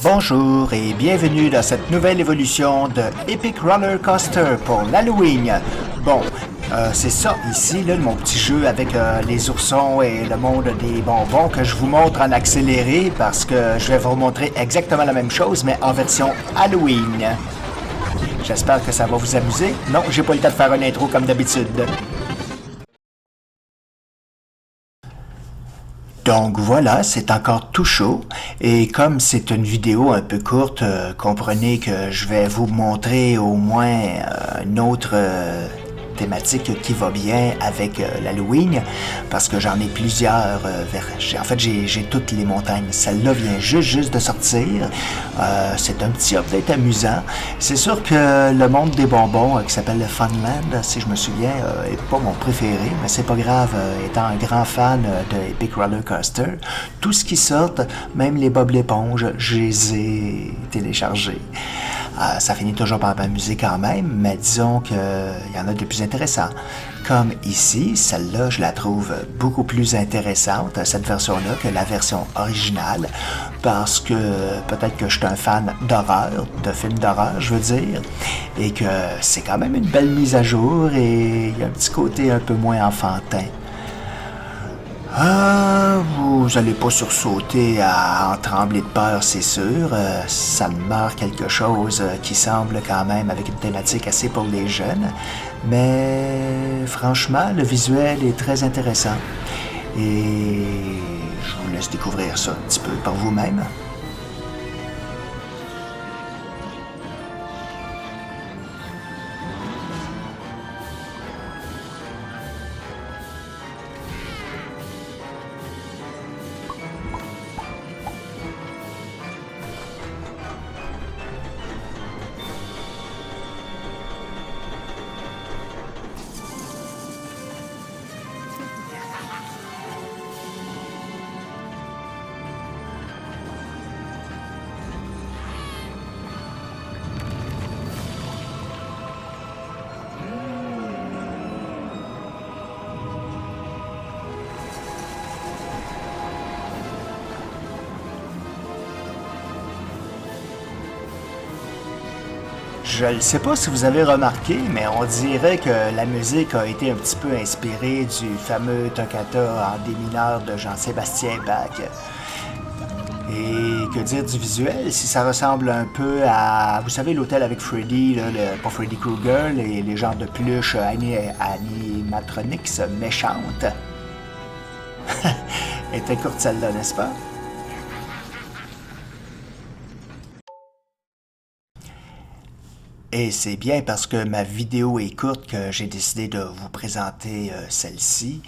Bonjour et bienvenue dans cette nouvelle évolution de Epic Roller Coaster pour l'Halloween. Bon, c'est ça ici, là, mon petit jeu avec les oursons et le monde des bonbons que je vous montre en accéléré parce que je vais vous montrer exactement la même chose mais en version Halloween. J'espère que ça va vous amuser. Non, j'ai pas le temps de faire une intro comme d'habitude. Donc voilà, c'est encore tout chaud et comme c'est une vidéo un peu courte, comprenez que je vais vous montrer au moins une autre thématique qui va bien avec l'Halloween parce que j'en ai plusieurs. En fait, j'ai toutes les montagnes. Celle-là vient juste de sortir. C'est un petit update amusant. C'est sûr que le monde des bonbons qui s'appelle le Funland, si je me souviens, est pas mon préféré, mais c'est pas grave. Étant un grand fan de Epic Roller Coaster, tout ce qui sort, même les Bob l'éponge, je les ai téléchargés. Ça finit toujours par m'amuser quand même, mais disons qu'il y en a de plus intéressants. Comme ici, celle-là, je la trouve beaucoup plus intéressante, cette version-là, que la version originale, parce que peut-être que je suis un fan d'horreur, de films d'horreur, je veux dire, et que c'est quand même une belle mise à jour et il y a un petit côté un peu moins enfantin. Vous allez pas sursauter à en trembler de peur, c'est sûr. Ça demeure quelque chose qui semble quand même avec une thématique assez pour les jeunes. Mais franchement, le visuel est très intéressant. Et je vous laisse découvrir ça un petit peu par vous-même. Je ne sais pas si vous avez remarqué, mais on dirait que la musique a été un petit peu inspirée du fameux Toccata en dé mineur de Jean-Sébastien Bach. Et que dire du visuel, si ça ressemble un peu à, vous savez, l'hôtel avec Freddy, là, pas Freddy Krueger, les genres de pluches animatronics méchantes. Elle était courte celle-là, n'est-ce pas? Et c'est bien parce que ma vidéo est courte que j'ai décidé de vous présenter celle-ci.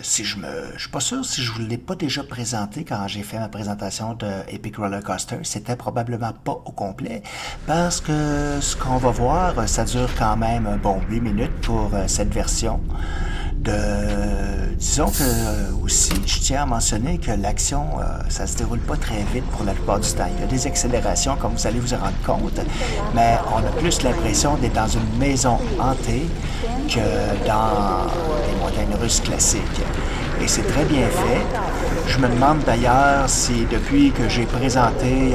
Si je suis pas sûr si je vous l'ai pas déjà présenté quand j'ai fait ma présentation de Epic Roller Coaster. C'était probablement pas au complet parce que ce qu'on va voir, ça dure quand même un bon 8 minutes pour cette version. Disons que aussi, je tiens à mentionner que l'action, ça se déroule pas très vite pour la plupart du temps. Il y a des accélérations, comme vous allez vous en rendre compte, mais on a plus l'impression d'être dans une maison hantée que dans des montagnes russes classiques. Et c'est très bien fait. Je me demande d'ailleurs si depuis que j'ai présenté,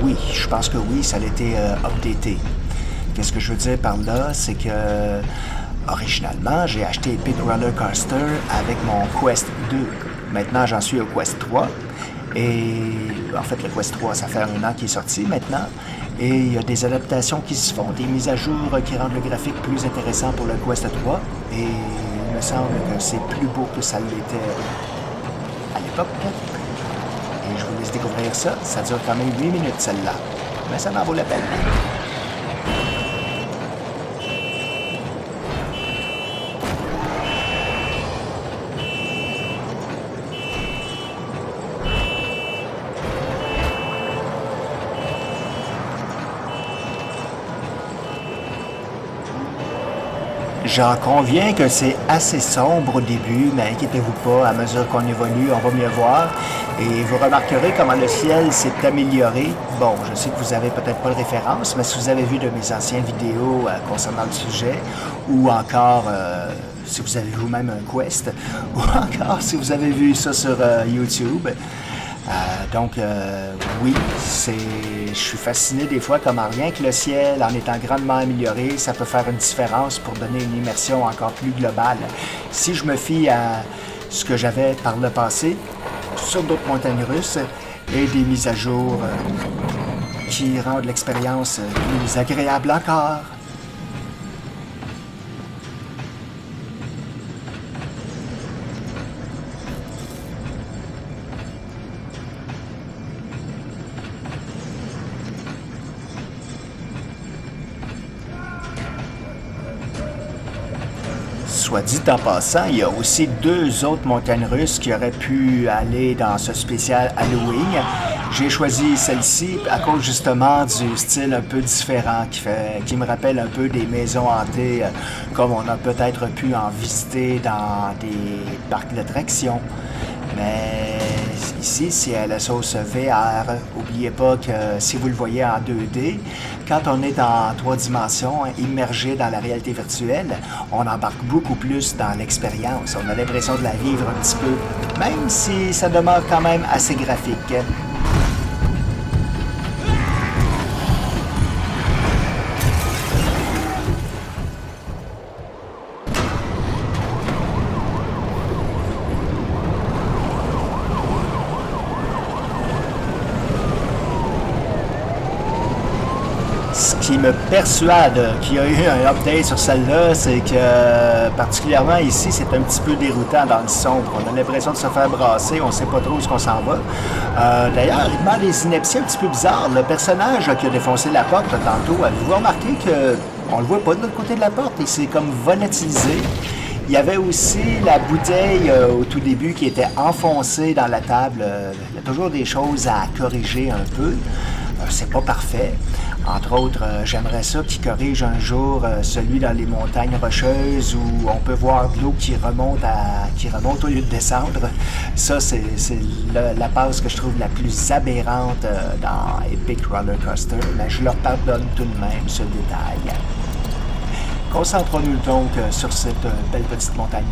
oui, je pense que oui, ça a été updaté. Qu'est-ce que je veux dire par là, c'est que originalement, j'ai acheté Epic Roller Coaster avec mon Quest 2. Maintenant, j'en suis au Quest 3. Et en fait, le Quest 3, ça fait un an qu'il est sorti maintenant. Et il y a des adaptations qui se font, des mises à jour qui rendent le graphique plus intéressant pour le Quest 3. Et il me semble que c'est plus beau que ça l'était à l'époque. Et je vous laisse découvrir ça. Ça dure quand même 8 minutes, celle-là. Mais ça en vaut la peine. J'en conviens que c'est assez sombre au début, mais inquiétez-vous pas, à mesure qu'on évolue, on va mieux voir. Et vous remarquerez comment le ciel s'est amélioré. Bon, je sais que vous avez peut-être pas de référence, mais si vous avez vu de mes anciennes vidéos concernant le sujet, ou encore si vous avez vous-même un Quest, ou encore si vous avez vu ça sur YouTube, Oui, je suis fasciné des fois comment rien que le ciel, en étant grandement amélioré, ça peut faire une différence pour donner une immersion encore plus globale. Si je me fie à ce que j'avais par le passé sur d'autres montagnes russes et des mises à jour qui rendent l'expérience plus agréable encore. Soit dit en passant, il y a aussi deux autres montagnes russes qui auraient pu aller dans ce spécial Halloween. J'ai choisi celle-ci à cause justement du style un peu différent qui me rappelle un peu des maisons hantées comme on a peut-être pu en visiter dans des parcs d'attractions. Mais ici, c'est la sauce VR. N'oubliez pas que si vous le voyez en 2D, quand on est en 3 dimensions, immergé dans la réalité virtuelle, on embarque beaucoup plus dans l'expérience. On a l'impression de la vivre un petit peu, même si ça demeure quand même assez graphique. Ce qui me persuade qu'il y a eu un update sur celle-là, c'est que particulièrement ici, c'est un petit peu déroutant dans le sombre. On a l'impression de se faire brasser, on sait pas trop où est-ce qu'on s'en va. D'ailleurs, il demande des inepties un petit peu bizarres. Le personnage qui a défoncé la porte tantôt, avez-vous remarqué qu'on le voit pas de l'autre côté de la porte? Il s'est comme volatilisé. Il y avait aussi la bouteille au tout début qui était enfoncée dans la table. Il y a toujours des choses à corriger un peu. C'est pas parfait. Entre autres, j'aimerais ça qu'il corrige un jour celui dans les montagnes rocheuses où on peut voir de l'eau qui remonte au lieu de descendre. Ça, c'est la passe que je trouve la plus aberrante dans Epic Roller Coaster, mais je leur pardonne tout de même ce détail. Concentrons-nous donc sur cette belle petite montagne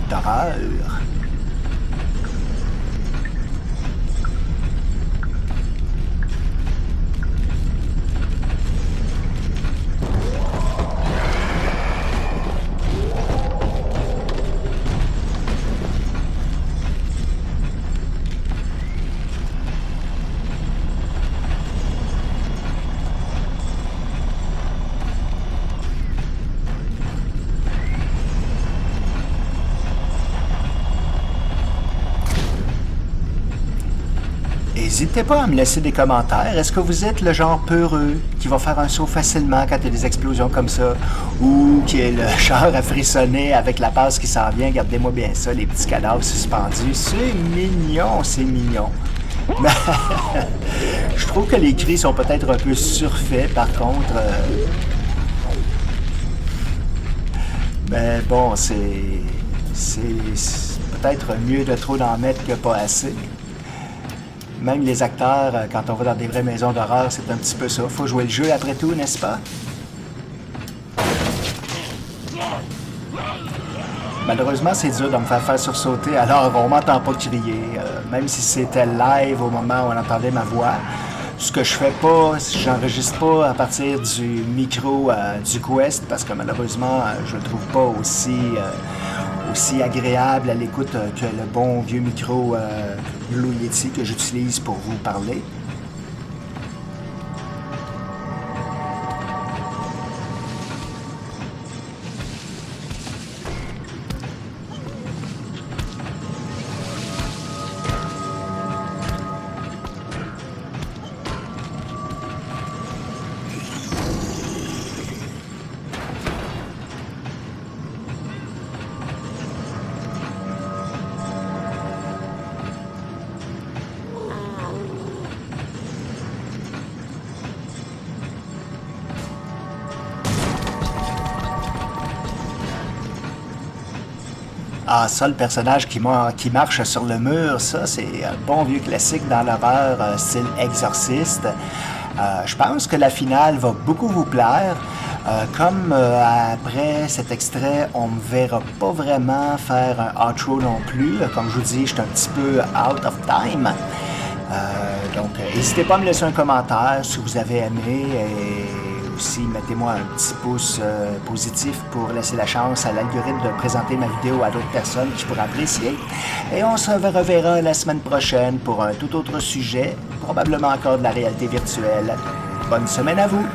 d'horreur. N'hésitez pas à me laisser des commentaires. Est-ce que vous êtes le genre peureux qui va faire un saut facilement quand il y a des explosions comme ça? Ou qui est le genre à frissonner avec la passe qui s'en vient? Regardez-moi bien ça, les petits cadavres suspendus. C'est mignon, c'est mignon. Je trouve que les cris sont peut-être un peu surfaits, par contre. Mais bon, c'est peut-être mieux de trop d'en mettre que pas assez. Même les acteurs, quand on va dans des vraies maisons d'horreur, c'est un petit peu ça. Faut jouer le jeu après tout, n'est-ce pas? Malheureusement, c'est dur de me faire sursauter, alors on m'entend pas crier. Même si c'était live au moment où on entendait ma voix. Ce que je fais pas, j'enregistre pas à partir du micro du Quest, parce que malheureusement, je le trouve pas aussi agréable à l'écoute que le bon vieux micro Blue Yeti que j'utilise pour vous parler. Ah, ça, le personnage qui marche sur le mur, ça, c'est un bon vieux classique dans l'horreur, style exorciste. Je pense que la finale va beaucoup vous plaire. Après cet extrait, on me verra pas vraiment faire un outro non plus. Comme je vous dis, je suis un petit peu out of time. N'hésitez pas à me laisser un commentaire si vous avez aimé et aussi mettez-moi un petit pouce positif pour laisser la chance à l'algorithme de présenter ma vidéo à d'autres personnes qui pourraient apprécier. Et on se reverra la semaine prochaine pour un tout autre sujet, probablement encore de la réalité virtuelle. Bonne semaine à vous!